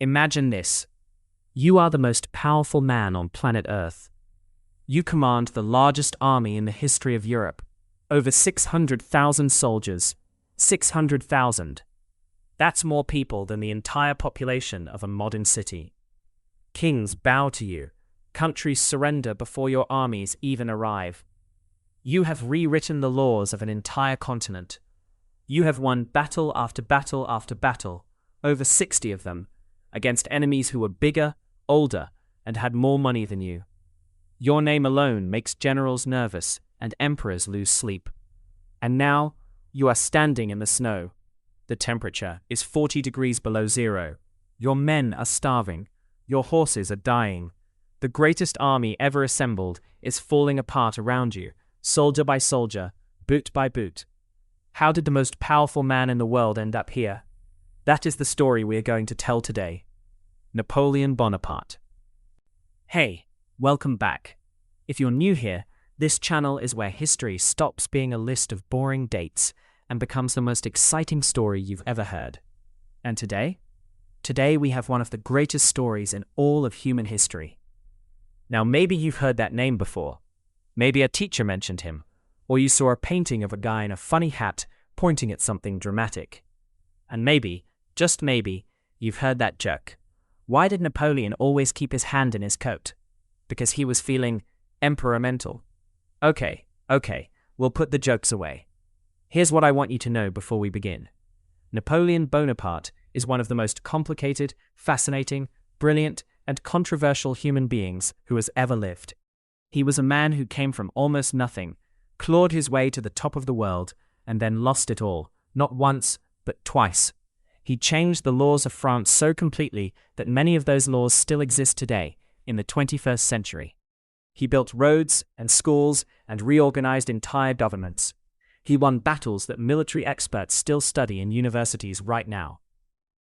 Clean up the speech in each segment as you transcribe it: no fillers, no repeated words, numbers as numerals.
Imagine this. You are the most powerful man on planet Earth. You command the largest army in the history of Europe. Over 600,000 soldiers. 600,000. That's more people than the entire population of a modern city. Kings bow to you. Countries surrender before your armies even arrive. You have rewritten the laws of an entire continent. You have won battle after battle after battle, over 60 of them, against enemies who were bigger, older, and had more money than you. Your name alone makes generals nervous and emperors lose sleep. And now, you are standing in the snow. The temperature is 40 degrees below zero. Your men are starving. Your horses are dying. The greatest army ever assembled is falling apart around you, soldier by soldier, boot by boot. How did the most powerful man in the world end up here? That is the story we are going to tell today. Napoleon Bonaparte. Hey, welcome back. If you're new here, this channel is where history stops being a list of boring dates and becomes the most exciting story you've ever heard. And today? Today we have one of the greatest stories in all of human history. Now maybe you've heard that name before. Maybe a teacher mentioned him, or you saw a painting of a guy in a funny hat pointing at something dramatic. And maybe, just maybe, you've heard that joke. Why did Napoleon always keep his hand in his coat? Because he was feeling emperamental. Okay, we'll put the jokes away. Here's what I want you to know before we begin. Napoleon Bonaparte is one of the most complicated, fascinating, brilliant, and controversial human beings who has ever lived. He was a man who came from almost nothing, clawed his way to the top of the world, and then lost it all, not once, but twice. He changed the laws of France so completely that many of those laws still exist today, in the 21st century. He built roads and schools and reorganized entire governments. He won battles that military experts still study in universities right now.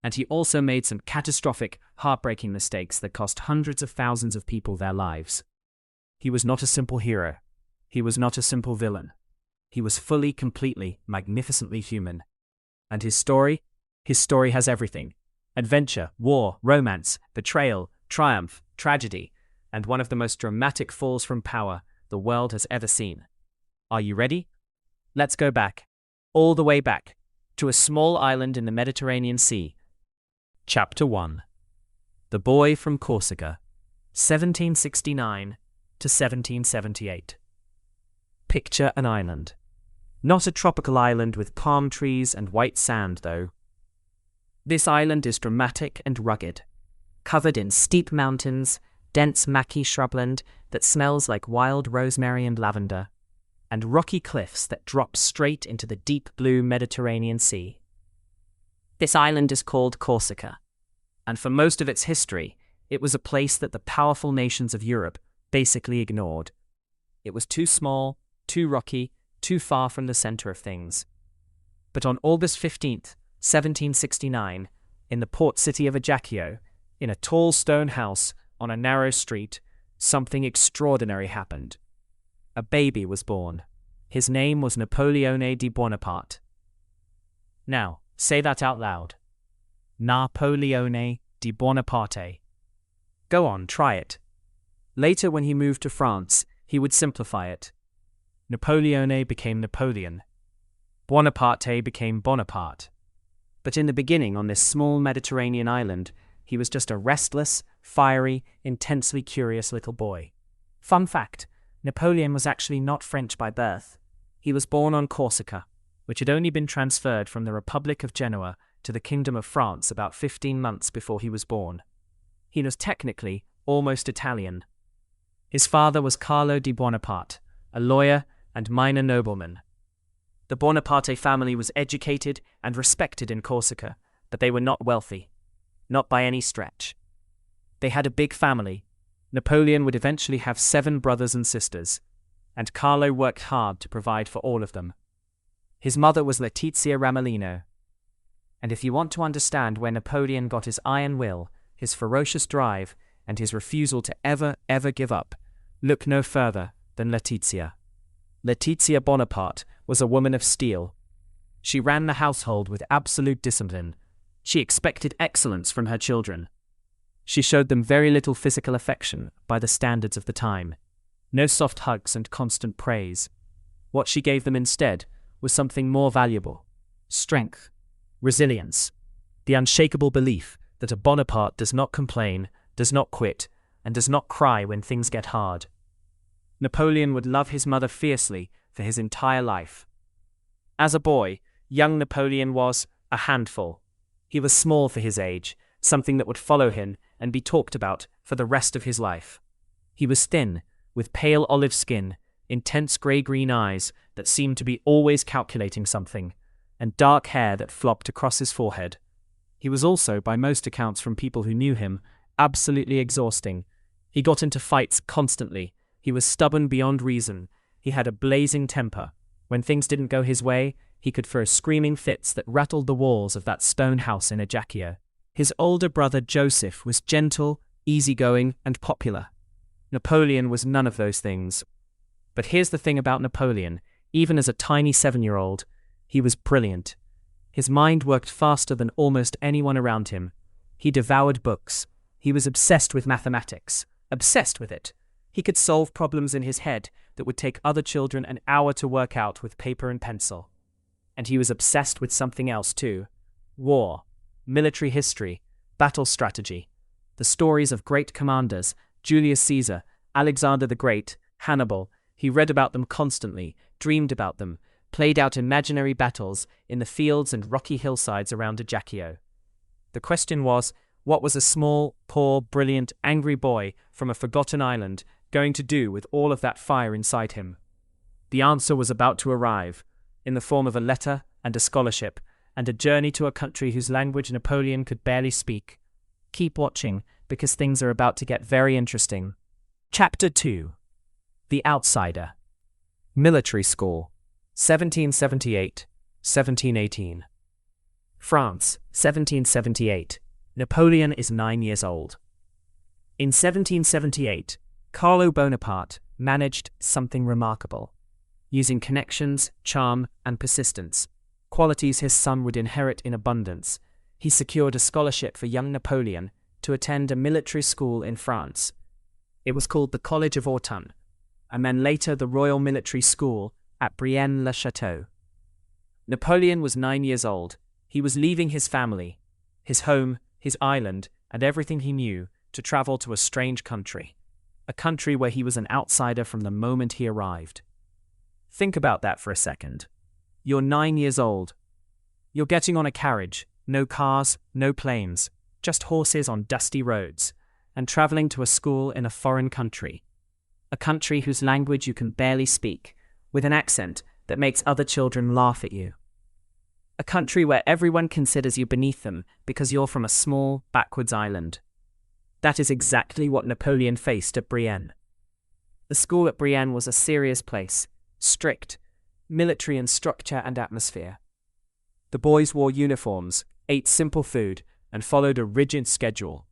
And he also made some catastrophic, heartbreaking mistakes that cost hundreds of thousands of people their lives. He was not a simple hero. He was not a simple villain. He was fully, completely, magnificently human. And his story has everything. Adventure, war, romance, betrayal, triumph, tragedy, and one of the most dramatic falls from power the world has ever seen. Are you ready? Let's go back, all the way back, to a small island in the Mediterranean Sea. Chapter 1. The Boy from Corsica, 1769 to 1778. Picture an island. Not a tropical island with palm trees and white sand, though. This island is dramatic and rugged, covered in steep mountains, dense maquis shrubland that smells like wild rosemary and lavender, and rocky cliffs that drop straight into the deep blue Mediterranean Sea. This island is called Corsica, and for most of its history, it was a place that the powerful nations of Europe basically ignored. It was too small, too rocky, too far from the center of things. But on August 15th, 1769, in the port city of Ajaccio, in a tall stone house on a narrow street, something extraordinary happened. A baby was born. His name was Napoleone Bonaparte. Now, say that out loud. Napoleone Bonaparte. Go on, try it. Later, when he moved to France, he would simplify it. Napoleone became Napoleon. Bonaparte became Bonaparte. But in the beginning, on this small Mediterranean island, he was just a restless, fiery, intensely curious little boy. Fun fact, Napoleon was actually not French by birth. He was born on Corsica, which had only been transferred from the Republic of Genoa to the Kingdom of France about 15 months before he was born. He was technically almost Italian. His father was Carlo di Bonaparte, a lawyer and minor nobleman. The Bonaparte family was educated and respected in Corsica, but they were not wealthy. Not by any stretch. They had a big family. Napoleon would eventually have 7 brothers and sisters, and Carlo worked hard to provide for all of them. His mother was Letizia Ramolino. And if you want to understand where Napoleon got his iron will, his ferocious drive, and his refusal to ever give up, look no further than Letizia. Letizia Bonaparte was a woman of steel. She ran the household with absolute discipline, She expected excellence from her children. She showed them very little physical affection by the standards of the time. No soft hugs and constant praise. What she gave them instead was something more valuable: strength, resilience, the unshakable belief that a Bonaparte does not complain, does not quit, and does not cry when things get hard. Napoleon would love his mother fiercely for his entire life. As a boy, young Napoleon was a handful. He was small for his age, something that would follow him and be talked about for the rest of his life. He was thin, with pale olive skin, intense grey-green eyes that seemed to be always calculating something, and dark hair that flopped across his forehead. He was also, by most accounts from people who knew him, absolutely exhausting. He got into fights constantly. He was stubborn beyond reason. He had a blazing temper. When things didn't go his way, he could throw screaming fits that rattled the walls of that stone house in Ajaccio. His older brother Joseph was gentle, easygoing, and popular. Napoleon was none of those things. But here's the thing about Napoleon: even as a tiny 7-year-old, he was brilliant. His mind worked faster than almost anyone around him. He devoured books. He was obsessed with mathematics. Obsessed with it. He could solve problems in his head that would take other children an hour to work out with paper and pencil. And he was obsessed with something else too: war, military history, battle strategy, the stories of great commanders, Julius Caesar, Alexander the Great, Hannibal. He read about them constantly, dreamed about them, played out imaginary battles in the fields and rocky hillsides around Ajaccio. The question was, what was a small, poor, brilliant, angry boy from a forgotten island going to do with all of that fire inside him? The answer was about to arrive, in the form of a letter and a scholarship, and a journey to a country whose language Napoleon could barely speak. Keep watching, because things are about to get very interesting. Chapter 2. The Outsider. Military School, 1778-1718. France, 1778. Napoleon is 9 years old. In 1778, Carlo Bonaparte managed something remarkable. Using connections, charm, and persistence, qualities his son would inherit in abundance, he secured a scholarship for young Napoleon to attend a military school in France. It was called the College of Autun, and then later the Royal Military School at Brienne-le-Château. Napoleon was 9 years old. He was leaving his family, his home, his island, and everything he knew to travel to a strange country. A country where he was an outsider from the moment he arrived. Think about that for a second. You're 9 years old. You're getting on a carriage, no cars, no planes, just horses on dusty roads, and traveling to a school in a foreign country. A country whose language you can barely speak, with an accent that makes other children laugh at you. A country where everyone considers you beneath them because you're from a small, backwards island. That is exactly what Napoleon faced at Brienne. The school at Brienne was a serious place, strict, military in structure and atmosphere. The boys wore uniforms, ate simple food, and followed a rigid schedule.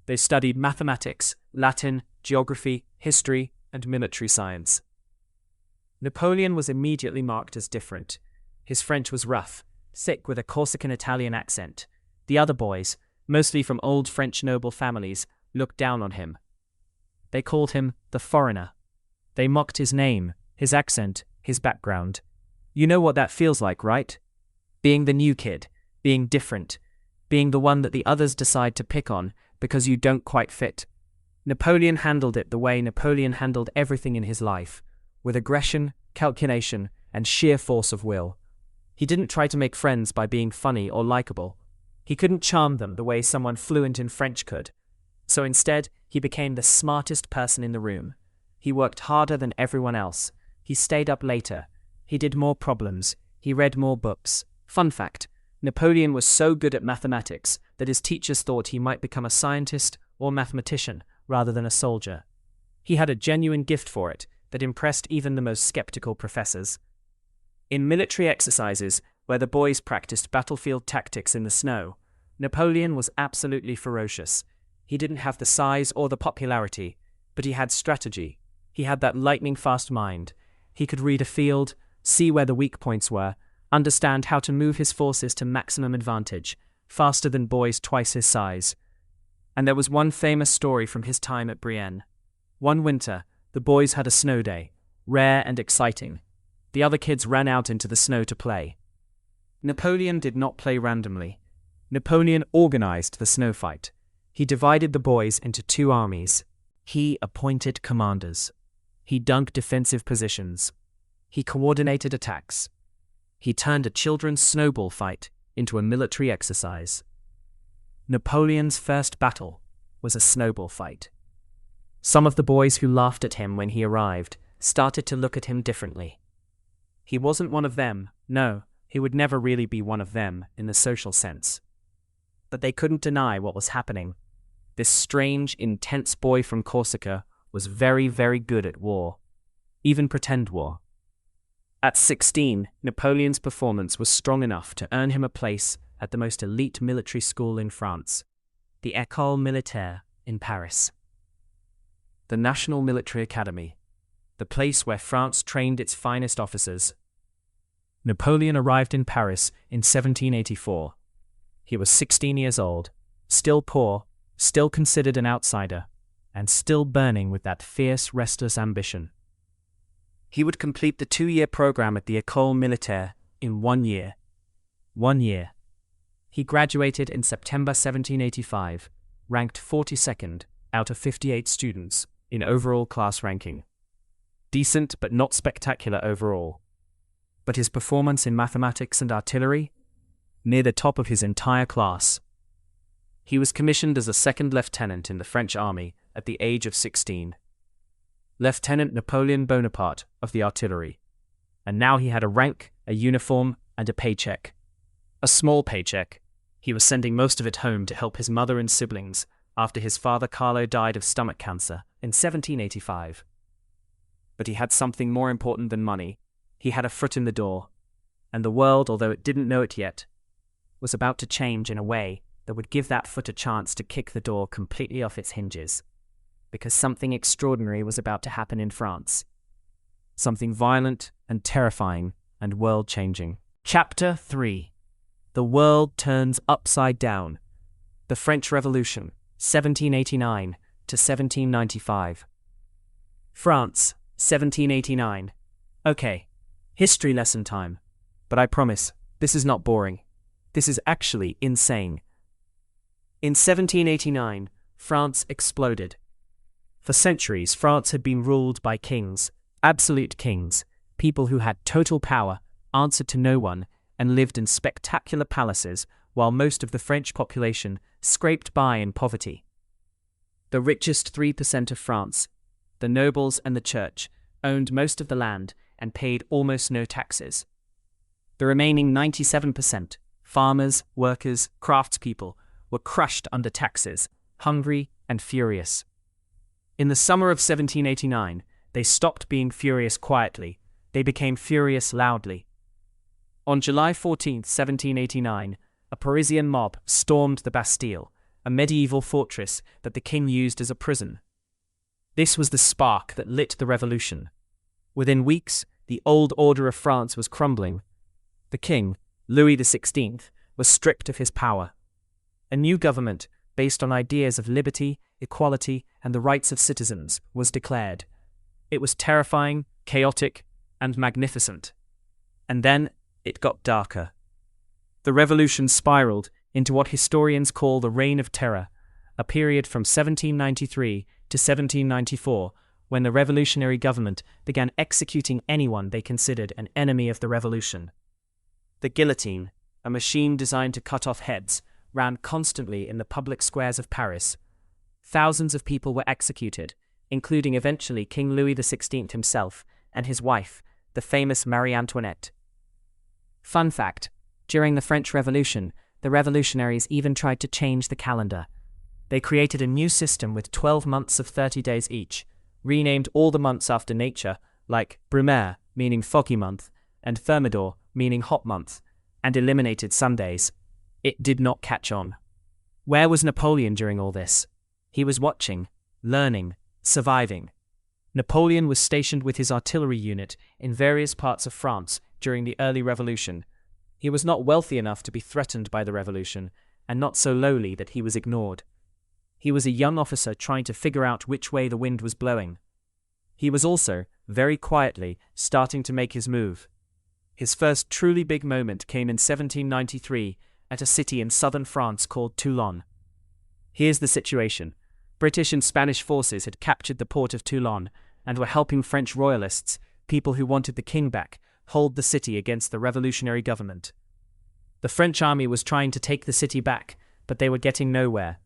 They studied mathematics, Latin, geography, history, and military science. Napoleon was immediately marked as different. His French was rough, thick with a Corsican Italian accent. The other boys, mostly from old French noble families, looked down on him. They called him the foreigner. They mocked his name, his accent, his background. You know what that feels like, right? Being the new kid, being different, being the one that the others decide to pick on because you don't quite fit. Napoleon handled it the way Napoleon handled everything in his life, with aggression, calculation, and sheer force of will. He didn't try to make friends by being funny or likable. He couldn't charm them the way someone fluent in French could. So instead, he became the smartest person in the room. He worked harder than everyone else. He stayed up later. He did more problems. He read more books. Fun fact, Napoleon was so good at mathematics that his teachers thought he might become a scientist or mathematician rather than a soldier. He had a genuine gift for it that impressed even the most skeptical professors. In military exercises, where the boys practiced battlefield tactics in the snow, Napoleon was absolutely ferocious. He didn't have the size or the popularity, but he had strategy. He had that lightning-fast mind. He could read a field, see where the weak points were, understand how to move his forces to maximum advantage, faster than boys twice his size. And there was one famous story from his time at Brienne. One winter, the boys had a snow day, rare and exciting. The other kids ran out into the snow to play. Napoleon did not play randomly. Napoleon organized the snow fight. He divided the boys into two armies. He appointed commanders. He dug defensive positions. He coordinated attacks. He turned a children's snowball fight into a military exercise. Napoleon's first battle was a snowball fight. Some of the boys who laughed at him when he arrived started to look at him differently. He wasn't one of them. No, he would never really be one of them in the social sense. But they couldn't deny what was happening. This strange, intense boy from Corsica was very, very good at war. Even pretend war. At 16, Napoleon's performance was strong enough to earn him a place at the most elite military school in France, the École Militaire in Paris. The National Military Academy, the place where France trained its finest officers. Napoleon arrived in Paris in 1784. He was 16 years old, still poor, still considered an outsider, and still burning with that fierce, restless ambition. He would complete the 2-year program at the École Militaire in 1 year. 1 year. He graduated in September 1785, ranked 42nd out of 58 students in overall class ranking. Decent but not spectacular overall. But his performance in mathematics and artillery? Near the top of his entire class. He was commissioned as a second lieutenant in the French army at the age of 16. Lieutenant Napoleon Bonaparte of the artillery. And now he had a rank, a uniform, and a paycheck. A small paycheck. He was sending most of it home to help his mother and siblings after his father Carlo died of stomach cancer in 1785. But he had something more important than money. He had a foot in the door. And the world, although it didn't know it yet, was about to change in a way that would give that foot a chance to kick the door completely off its hinges. Because something extraordinary was about to happen in France. Something violent and terrifying and world-changing. Chapter 3. The world turns upside down. The French Revolution, 1789 to 1795. France, 1789. Okay, history lesson time. But I promise, this is not boring. This is actually insane. In 1789, France exploded. For centuries, France had been ruled by kings, absolute kings, people who had total power, answered to no one, and lived in spectacular palaces, while most of the French population scraped by in poverty. The richest 3% of France, the nobles and the church, owned most of the land and paid almost no taxes. The remaining 97%, farmers, workers, craftspeople, were crushed under taxes, hungry and furious. In the summer of 1789, they stopped being furious quietly. They became furious loudly. On July 14, 1789, a Parisian mob stormed the Bastille, a medieval fortress that the king used as a prison. This was the spark that lit the revolution. Within weeks, the old order of France was crumbling. The king, Louis XVI, was stripped of his power. A new government, based on ideas of liberty, equality, and the rights of citizens, was declared. It was terrifying, chaotic, and magnificent. And then it got darker. The revolution spiraled into what historians call the Reign of Terror, a period from 1793 to 1794, when the revolutionary government began executing anyone they considered an enemy of the revolution. The guillotine, a machine designed to cut off heads, ran constantly in the public squares of Paris. Thousands of people were executed, including eventually King Louis XVI himself and his wife, the famous Marie Antoinette. Fun fact, during the French Revolution, the revolutionaries even tried to change the calendar. They created a new system with 12 months of 30 days each, renamed all the months after nature, like Brumaire, meaning foggy month, and Thermidor, meaning hot month, and eliminated Sundays. It did not catch on. Where was Napoleon during all this? He was watching, learning, surviving. Napoleon was stationed with his artillery unit in various parts of France during the early revolution. He was not wealthy enough to be threatened by the revolution, and not so lowly that he was ignored. He was a young officer trying to figure out which way the wind was blowing. He was also, very quietly, starting to make his move. His first truly big moment came in 1793 at a city in southern France called Toulon. Here's the situation. British and Spanish forces had captured the port of Toulon and were helping French royalists, people who wanted the king back, hold the city against the revolutionary government. The French army was trying to take the city back, but they were getting nowhere.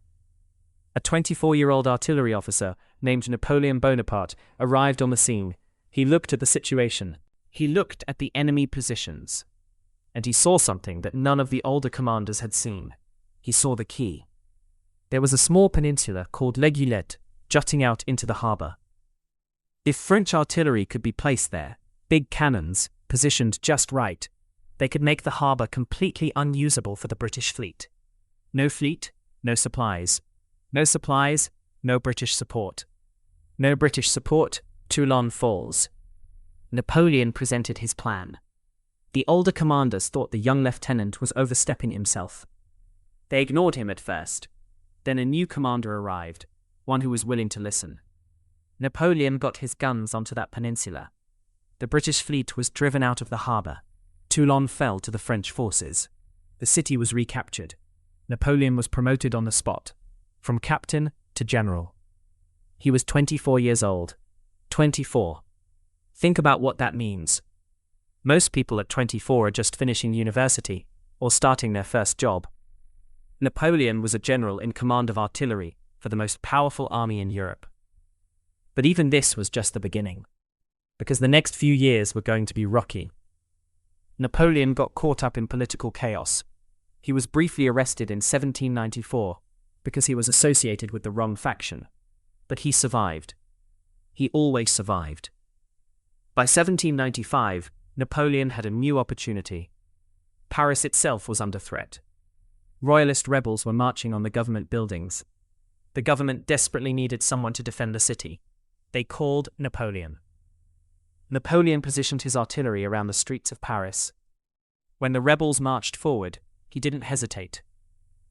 A 24-year-old artillery officer named Napoleon Bonaparte arrived on the scene. He looked at the situation. He looked at the enemy positions. And he saw something that none of the older commanders had seen. He saw the key. There was a small peninsula called l'Aiguillette jutting out into the harbour. If French artillery could be placed there, big cannons, positioned just right, they could make the harbour completely unusable for the British fleet. No fleet, no supplies. No supplies, no British support. No British support, Toulon falls. Napoleon presented his plan. The older commanders thought the young lieutenant was overstepping himself. They ignored him at first. Then a new commander arrived, one who was willing to listen. Napoleon got his guns onto that peninsula. The British fleet was driven out of the harbour. Toulon fell to the French forces. The city was recaptured. Napoleon was promoted on the spot, from captain to general. He was 24 years old. 24. Think about what that means. Most people at 24 are just finishing university or starting their first job. Napoleon was a general in command of artillery for the most powerful army in Europe. But even this was just the beginning, because the next few years were going to be rocky. Napoleon got caught up in political chaos. He was briefly arrested in 1794 because he was associated with the wrong faction. But he survived. He always survived. By 1795, Napoleon had a new opportunity. Paris itself was under threat. Royalist rebels were marching on the government buildings. The government desperately needed someone to defend the city. They called Napoleon. Napoleon positioned his artillery around the streets of Paris. When the rebels marched forward, he didn't hesitate.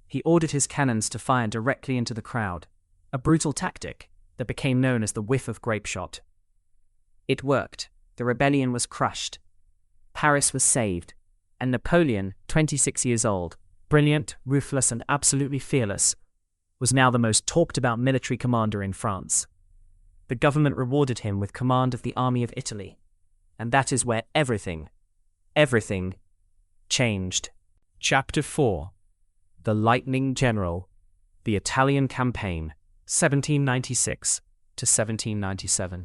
He ordered his cannons to fire directly into the crowd, a brutal tactic that became known as the whiff of grape shot. It worked. The rebellion was crushed. Paris was saved, and Napoleon, 26 years old, brilliant, ruthless, and absolutely fearless, was now the most talked about military commander in France. The government rewarded him with command of the army of Italy, and that is where everything changed. Chapter 4. The Lightning General. The Italian Campaign, 1796 to 1797.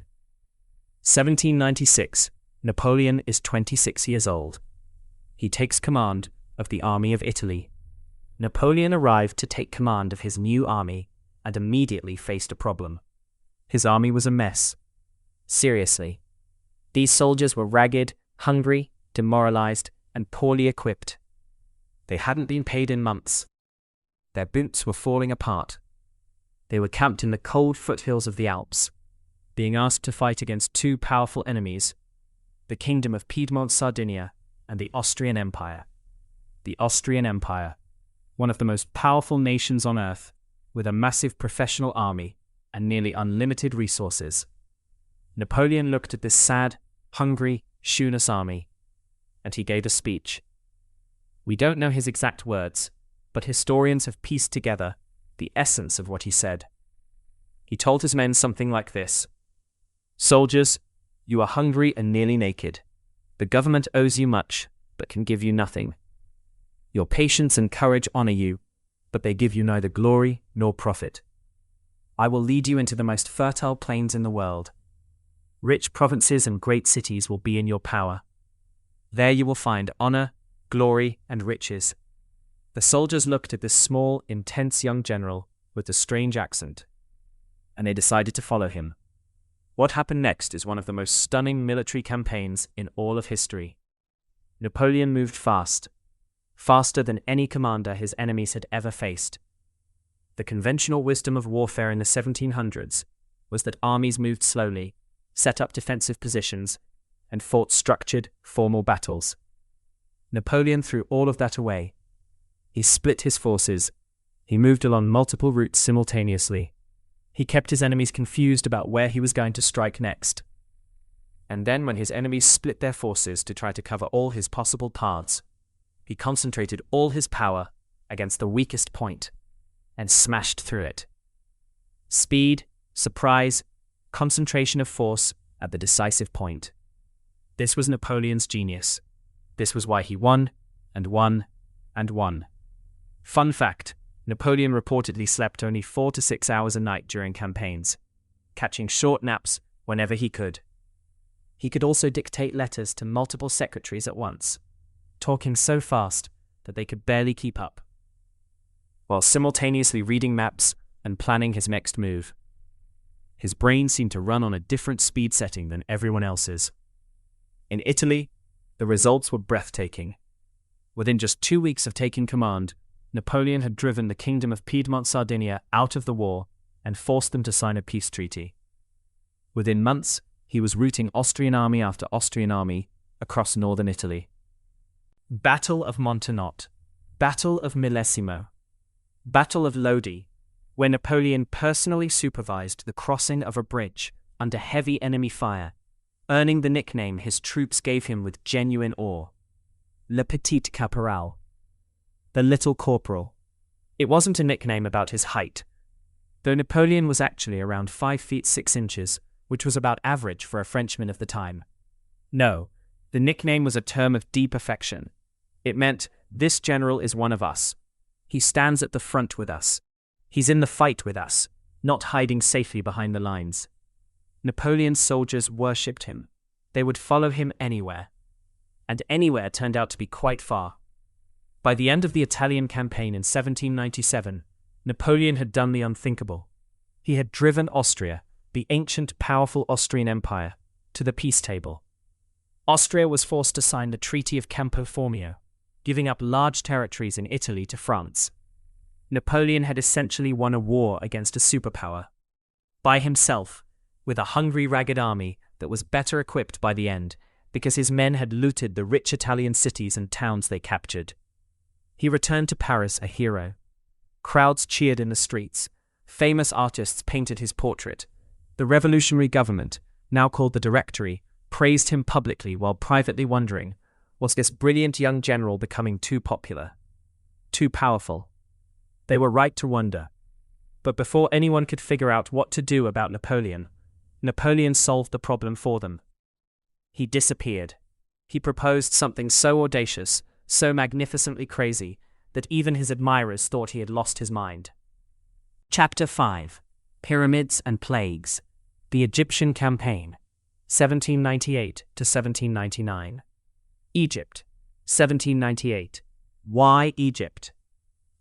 1796. Napoleon is 26 years old. He takes command of the army of Italy. Napoleon arrived to take command of his new army and immediately faced a problem. His army was a mess. Seriously. These soldiers were ragged, hungry, demoralized, and poorly equipped. They hadn't been paid in months. Their boots were falling apart. They were camped in the cold foothills of the Alps, being asked to fight against two powerful enemies, the Kingdom of Piedmont-Sardinia and the Austrian Empire. The Austrian Empire, one of the most powerful nations on earth, with a massive professional army and nearly unlimited resources. Napoleon looked at this sad, hungry, shoeless army, and he gave a speech. We don't know his exact words, but historians have pieced together the essence of what he said. He told his men something like this: Soldiers, you are hungry and nearly naked. The government owes you much, but can give you nothing. Your patience and courage honor you, but they give you neither glory nor profit. I will lead you into the most fertile plains in the world. Rich provinces and great cities will be in your power. There you will find honor, glory, and riches. The soldiers looked at this small, intense young general with a strange accent, and they decided to follow him. What happened next is one of the most stunning military campaigns in all of history. Napoleon moved fast, faster than any commander his enemies had ever faced. The conventional wisdom of warfare in the 1700s was that armies moved slowly, set up defensive positions, and fought structured, formal battles. Napoleon threw all of that away. He split his forces. He moved along multiple routes simultaneously. He kept his enemies confused about where he was going to strike next. And then when his enemies split their forces to try to cover all his possible paths, he concentrated all his power against the weakest point and smashed through it. Speed, surprise, concentration of force at the decisive point. This was Napoleon's genius. This was why he won, and won, and won. Fun fact, Napoleon reportedly slept only 4 to 6 hours a night during campaigns, catching short naps whenever he could. He could also dictate letters to multiple secretaries at once, talking so fast that they could barely keep up, while simultaneously reading maps and planning his next move. His brain seemed to run on a different speed setting than everyone else's. In Italy, the results were breathtaking. Within just 2 weeks of taking command, Napoleon had driven the Kingdom of Piedmont-Sardinia out of the war and forced them to sign a peace treaty. Within months, he was routing Austrian army after Austrian army across northern Italy. Battle of Montenotte, Battle of Millesimo, Battle of Lodi, where Napoleon personally supervised the crossing of a bridge under heavy enemy fire, earning the nickname his troops gave him with genuine awe, Le Petit Caporal, the Little Corporal. It wasn't a nickname about his height, though Napoleon was actually around 5 feet 6 inches, which was about average for a Frenchman of the time. No, the nickname was a term of deep affection. It meant, this general is one of us. He stands at the front with us. He's in the fight with us, not hiding safely behind the lines. Napoleon's soldiers worshipped him. They would follow him anywhere. And anywhere turned out to be quite far. By the end of the Italian campaign in 1797, Napoleon had done the unthinkable. He had driven Austria, the ancient, powerful Austrian Empire, to the peace table. Austria was forced to sign the Treaty of Campo Formio, giving up large territories in Italy to France. Napoleon had essentially won a war against a superpower. By himself, with a hungry, ragged army that was better equipped by the end because his men had looted the rich Italian cities and towns they captured. He returned to Paris a hero. Crowds cheered in the streets. Famous artists painted his portrait. The revolutionary government, now called the Directory, praised him publicly while privately wondering, was this brilliant young general becoming too popular? Too powerful? They were right to wonder. But before anyone could figure out what to do about Napoleon, Napoleon solved the problem for them. He disappeared. He proposed something so audacious, so magnificently crazy, that even his admirers thought he had lost his mind. Chapter 5. Pyramids and Plagues. The Egyptian Campaign, 1798 to 1799. Egypt, 1798. Why Egypt?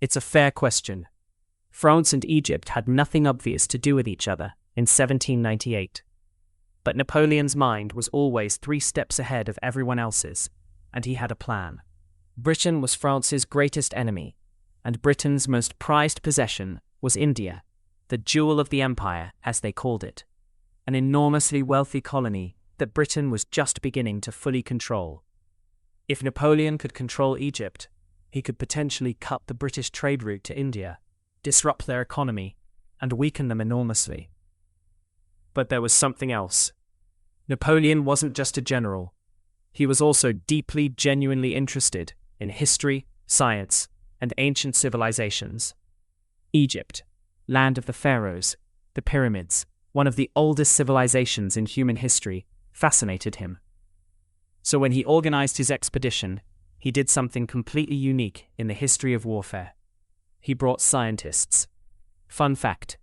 It's a fair question. France and Egypt had nothing obvious to do with each other in 1798. But Napoleon's mind was always 3 steps ahead of everyone else's, and he had a plan. Britain was France's greatest enemy, and Britain's most prized possession was India, the jewel of the empire, as they called it, an enormously wealthy colony that Britain was just beginning to fully control. If Napoleon could control Egypt, he could potentially cut the British trade route to India, disrupt their economy, and weaken them enormously. But there was something else. Napoleon wasn't just a general. He was also deeply, genuinely interested in history, science, and ancient civilizations. Egypt, land of the pharaohs, the pyramids, one of the oldest civilizations in human history, fascinated him. So when he organized his expedition, he did something completely unique in the history of warfare. He brought scientists. Fun fact: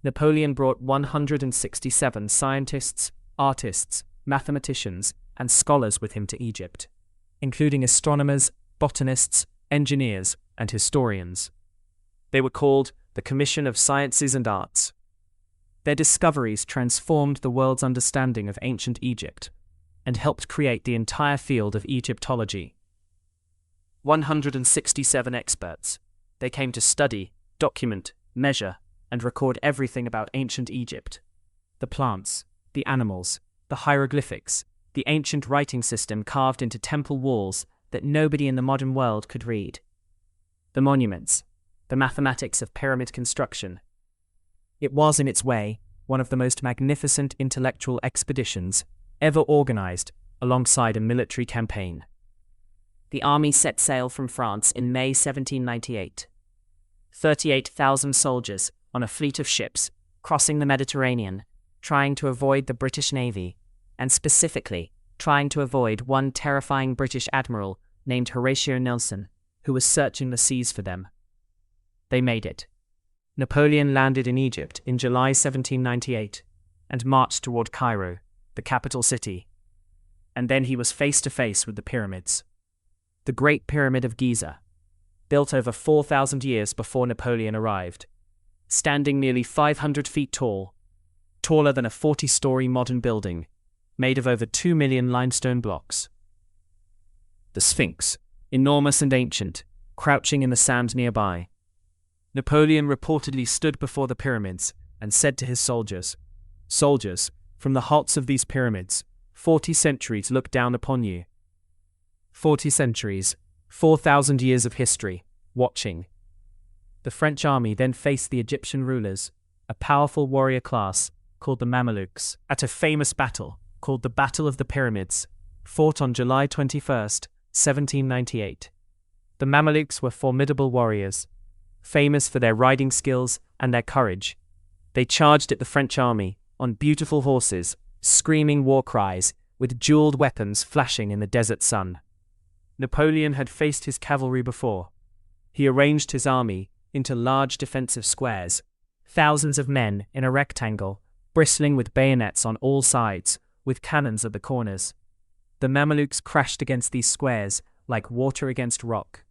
Napoleon brought 167 scientists, artists, mathematicians, and scholars with him to Egypt, including astronomers, botanists, engineers, and historians. They were called the Commission of Sciences and Arts. Their discoveries transformed the world's understanding of ancient Egypt and helped create the entire field of Egyptology. 167 experts. They came to study, document, measure, and record everything about ancient Egypt. The plants, the animals, the hieroglyphics, the ancient writing system carved into temple walls that nobody in the modern world could read. the monuments, the mathematics of pyramid construction. It was, in its way, one of the most magnificent intellectual expeditions ever organized alongside a military campaign. The army set sail from France in May 1798. 38,000 soldiers on a fleet of ships crossing the Mediterranean, trying to avoid the British Navy, and specifically trying to avoid one terrifying British admiral named Horatio Nelson, who was searching the seas for them. They made it. Napoleon landed in Egypt in July 1798 and marched toward Cairo, the capital city. And then he was face to face with the pyramids. The Great Pyramid of Giza, built over 4,000 years before Napoleon arrived, standing nearly 500 feet tall, taller than a 40-story modern building, made of over 2 million limestone blocks. The Sphinx, enormous and ancient, crouching in the sand nearby. Napoleon reportedly stood before the pyramids and said to his soldiers, "Soldiers, from the heights of these pyramids, 40 centuries look down upon you. 40 centuries, 4,000 years of history, watching." The French army then faced the Egyptian rulers, a powerful warrior class called the Mamelukes, at a famous battle called the Battle of the Pyramids, fought on July 21, 1798. The Mamelukes were formidable warriors, famous for their riding skills and their courage. They charged at the French army on beautiful horses, screaming war cries, with jeweled weapons flashing in the desert sun. Napoleon had faced his cavalry before. He arranged his army into large defensive squares, thousands of men in a rectangle, bristling with bayonets on all sides, with cannons at the corners. The Mamelukes crashed against these squares like water against rock.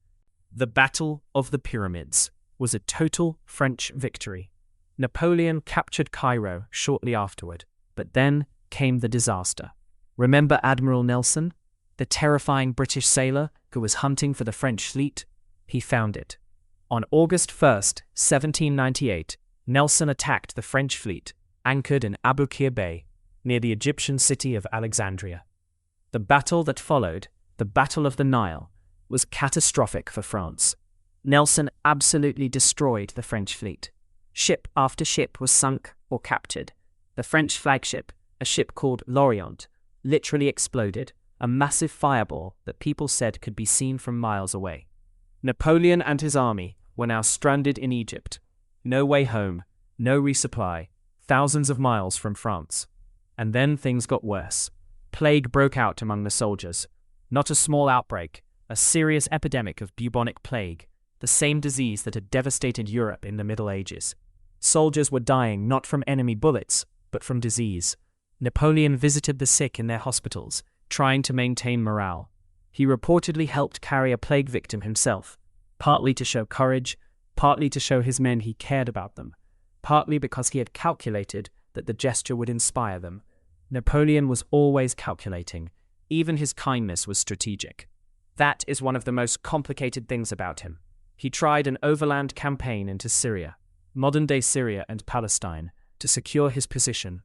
The Battle of the Pyramids was a total French victory. Napoleon captured Cairo shortly afterward, but then came the disaster. Remember Admiral Nelson, the terrifying British sailor who was hunting for the French fleet? He found it. On August 1, 1798, Nelson attacked the French fleet, anchored in Abu Qir Bay, near the Egyptian city of Alexandria. The battle that followed, the Battle of the Nile, was catastrophic for France. Nelson absolutely destroyed the French fleet. Ship after ship was sunk or captured. The French flagship, a ship called L'Orient, literally exploded, a massive fireball that people said could be seen from miles away. Napoleon and his army were now stranded in Egypt. No way home, no resupply, thousands of miles from France. And then things got worse. Plague broke out among the soldiers. Not a small outbreak, a serious epidemic of bubonic plague, the same disease that had devastated Europe in the Middle Ages. Soldiers were dying not from enemy bullets, but from disease. Napoleon visited the sick in their hospitals, trying to maintain morale. He reportedly helped carry a plague victim himself, partly to show courage, partly to show his men he cared about them, partly because he had calculated that the gesture would inspire them. Napoleon was always calculating. Even his kindness was strategic. That is one of the most complicated things about him. He tried an overland campaign into Syria, modern-day Syria and Palestine, to secure his position.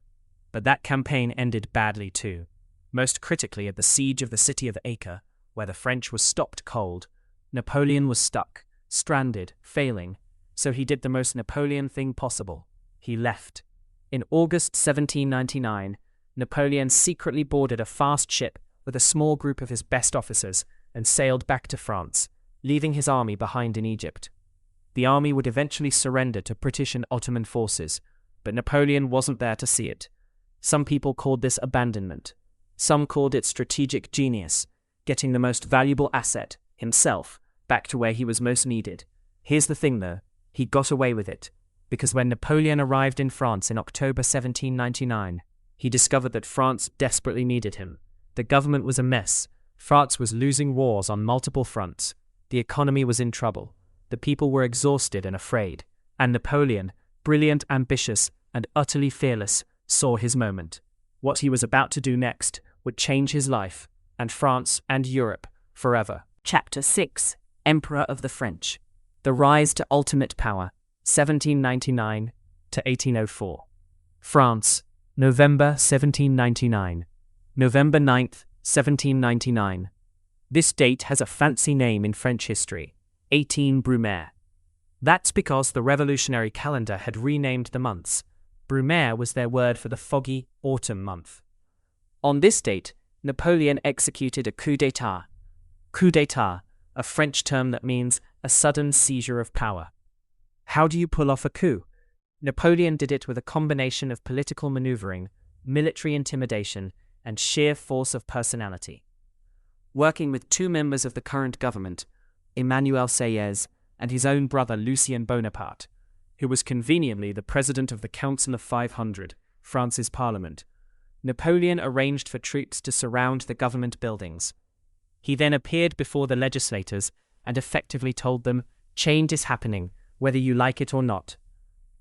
But that campaign ended badly too. Most critically at the siege of the city of Acre, where the French was stopped cold. Napoleon was stuck, stranded, failing, so he did the most Napoleon thing possible. He left. In August 1799, Napoleon secretly boarded a fast ship with a small group of his best officers and sailed back to France, leaving his army behind in Egypt. The army would eventually surrender to British and Ottoman forces, but Napoleon wasn't there to see it. Some people called this abandonment. Some called it strategic genius, getting the most valuable asset, himself, back to where he was most needed. Here's the thing though, he got away with it, because when Napoleon arrived in France in October 1799, he discovered that France desperately needed him. The government was a mess. France was losing wars on multiple fronts. The economy was in trouble. The people were exhausted and afraid. And Napoleon, brilliant, ambitious, and utterly fearless, saw his moment. What he was about to do next would change his life, and France and Europe, forever. Chapter 6. Emperor of the French. The Rise to Ultimate Power, 1799 to 1804. France, November 1799. November 9th, 1799. This date has a fancy name in French history. 18 Brumaire. That's because the revolutionary calendar had renamed the months. Brumaire was their word for the foggy autumn month. On this date, Napoleon executed a coup d'état. Coup d'état, a French term that means a sudden seizure of power. How do you pull off a coup? Napoleon did it with a combination of political maneuvering, military intimidation, and sheer force of personality. Working with two members of the current government, Emmanuel Sieyès and his own brother Lucien Bonaparte, who was conveniently the president of the Council of 500, France's parliament, Napoleon arranged for troops to surround the government buildings. He then appeared before the legislators and effectively told them, "Change is happening, whether you like it or not."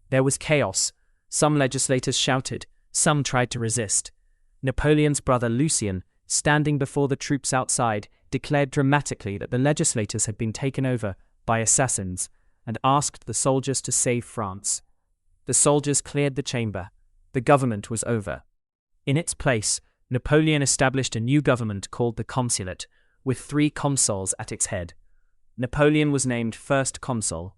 There was chaos. Some legislators shouted, some tried to resist. Napoleon's brother Lucien, standing before the troops outside, declared dramatically that the legislators had been taken over by assassins and asked the soldiers to save France. The soldiers cleared the chamber. The government was over. In its place, Napoleon established a new government called the Consulate, with 3 consuls at its head. Napoleon was named first consul.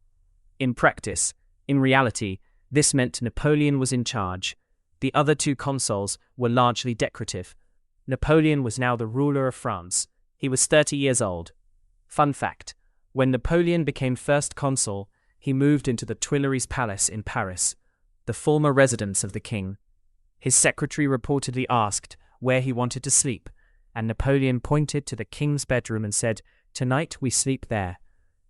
In practice, in reality, this meant Napoleon was in charge. The other 2 consuls were largely decorative. Napoleon was now the ruler of France. He was 30 years old. Fun fact, when Napoleon became first consul, he moved into the Tuileries Palace in Paris, the former residence of the king. His secretary reportedly asked where he wanted to sleep, and Napoleon pointed to the king's bedroom and said, "Tonight we sleep there."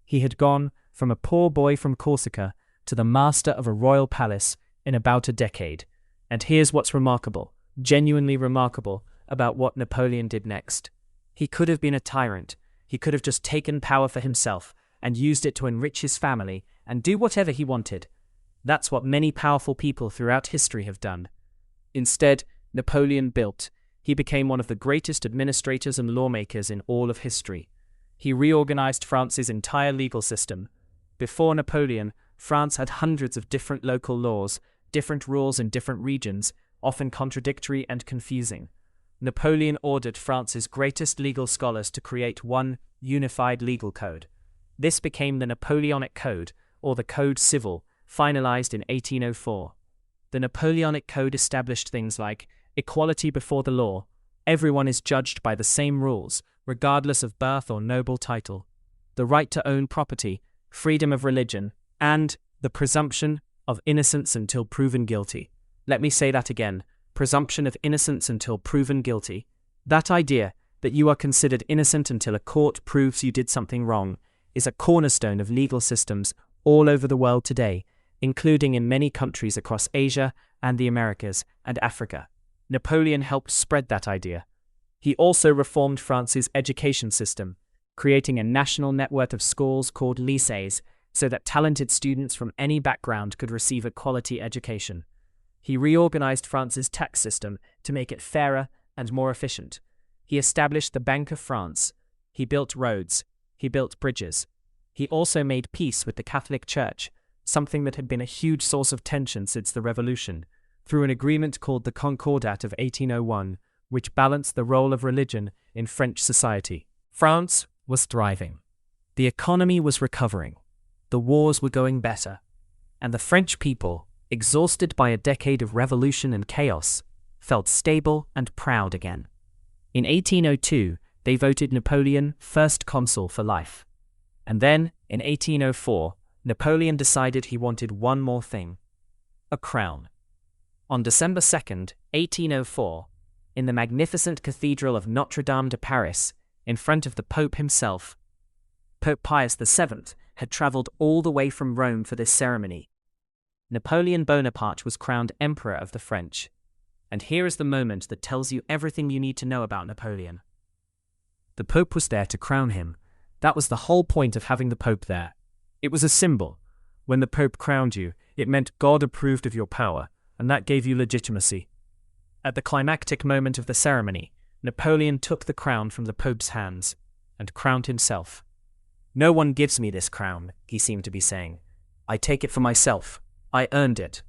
He had gone from a poor boy from Corsica to the master of a royal palace in about a decade. And here's what's remarkable, genuinely remarkable, about what Napoleon did next. He could have been a tyrant. He could have just taken power for himself and used it to enrich his family and do whatever he wanted. That's what many powerful people throughout history have done. Instead, Napoleon built. He became one of the greatest administrators and lawmakers in all of history. He reorganized France's entire legal system. Before Napoleon, France had hundreds of different local laws, different rules in different regions, often contradictory and confusing. Napoleon ordered France's greatest legal scholars to create one unified legal code. This became the Napoleonic Code, or the Code Civil, finalized in 1804. The Napoleonic Code established things like equality before the law. Everyone is judged by the same rules, regardless of birth or noble title. The right to own property, freedom of religion, and the presumption of innocence until proven guilty. Let me say that again. Presumption of innocence until proven guilty. That idea, that you are considered innocent until a court proves you did something wrong, is a cornerstone of legal systems all over the world today, including in many countries across Asia and the Americas and Africa. Napoleon helped spread that idea. He also reformed France's education system, creating a national network of schools called lycées so that talented students from any background could receive a quality education. He reorganized France's tax system to make it fairer and more efficient. He established the Bank of France. He built roads. He built bridges. He also made peace with the Catholic Church, something that had been a huge source of tension since the Revolution, through an agreement called the Concordat of 1801, which balanced the role of religion in French society. France was thriving. The economy was recovering. The wars were going better. And the French people, exhausted by a decade of revolution and chaos, felt stable and proud again. In 1802, they voted Napoleon first consul for life. And then, in 1804, Napoleon decided he wanted one more thing: a crown. On December 2nd, 1804, in the magnificent Cathedral of Notre Dame de Paris, in front of the Pope himself, Pope Pius VII had traveled all the way from Rome for this ceremony. Napoleon Bonaparte was crowned Emperor of the French. And here is the moment that tells you everything you need to know about Napoleon. The Pope was there to crown him. That was the whole point of having the Pope there. It was a symbol. When the Pope crowned you, it meant God approved of your power, and that gave you legitimacy. At the climactic moment of the ceremony, Napoleon took the crown from the Pope's hands and crowned himself. "No one gives me this crown," he seemed to be saying. "I take it for myself. I earned it."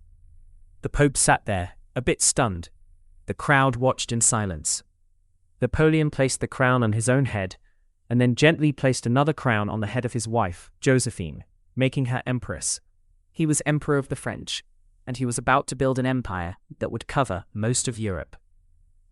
The Pope sat there, a bit stunned. The crowd watched in silence. Napoleon placed the crown on his own head and then gently placed another crown on the head of his wife, Josephine, making her empress. He was emperor of the French, and he was about to build an empire that would cover most of Europe.